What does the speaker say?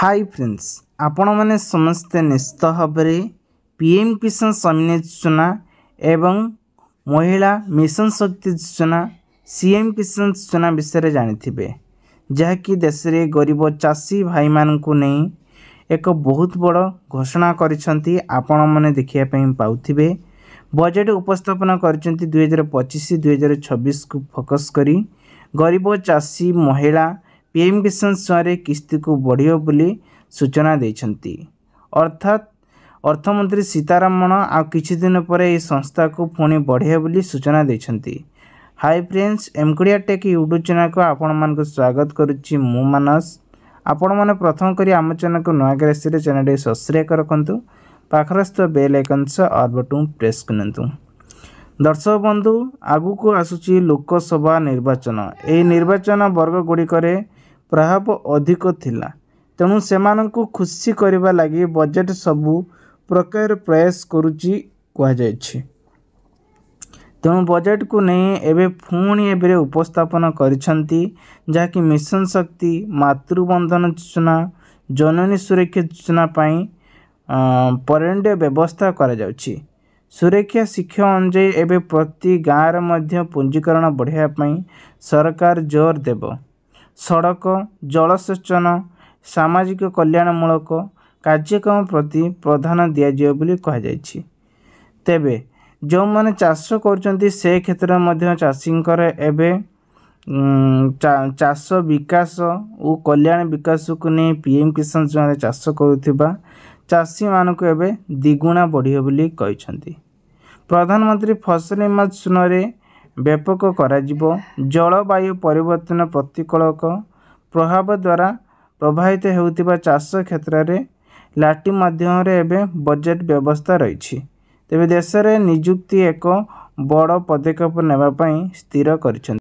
Hi friends, आपण मैंने समस्ते निश्चित भाव में पीएम किसान सम्मान योजना एवं महिला मिशन शक्ति योजना सीएम किसान योजना विषय जानी जहाँकि देश में गरीब चाषी भाई मानू नहीं एक बहुत बड़ घोषणा करिसेंती। आपण मैंने देखिए पाउथिबे बजेट उपस्थापन कर 2025-2026 को फोकस करी गरीब चाषी महिला पीएम किसान योजना किस्ती को बढ़ियो बोली सूचना देछंती। अर्थात अर्थमंत्री सीतारमण आ किछि दिन पर यह संस्था को पुणी बढ़िया बोली सूचना देछंती। हाय फ्रेंड्स, एमकोडिया टेक यूट्यूब चैनल को आपण मान को स्वागत करुच्ची मु मानस। आपण माने प्रथम करी आम चैनल को नया करे चैनल सब्सक्राइब रखंतु, पाखरस्थ बेल आइकन से ऑल बटन प्रेस करंतु। दर्शक बंधु, आगु को आसुची लोकसभा निर्वाचन। ए निर्वाचन वर्ग गुड़िकरे प्रभाव अधिक थिला, तेणु सेमानंकु खुशी करिबा लागि बजेट सबु प्रकार प्रयास करुची कहा जायछि। तेणु बजेट को नहीं एबे पुणी एबे उपस्थापन करिसंती, जाकि मिशन शक्ति, मातृबंधन योजना, जननी सुरक्षा योजना पाई पर्याय व्यवस्था करा जाउछि। सुरक्षा शिक्षा अनुଯାयी एबे प्रति गाँव मध्य पंजीकरण बढ़ाया पाई सरकार जोर देव। सड़क, जलसेचन, सामाजिक कल्याणमूलक कार्यक्रम प्रति प्राधान्य दिया बोली कहा जायछि। तेबे जो माने चाष करछंती से क्षेत्र में चाषींकर एबे चाष विकास और कल्याण विकास को नहीं पीएम किसान योजना चाष करुथिबा चाषी मानक एबे द्विगुणा बढ़ियो बोली कहिसंती। प्रधानमंत्री फसल बीमा योजना व्यापक कराजिबो। जलवायु परिवर्तन प्रतिकूलक प्रभाव द्वारा प्रभावित होउथिबा चाष क्षेत्र में लाठी माध्यम एबे बजेट व्यवस्था रही। तेबे देश में निजुक्ति एक बड़ पदक्षेप नेबा पई स्थिर करिसेंती।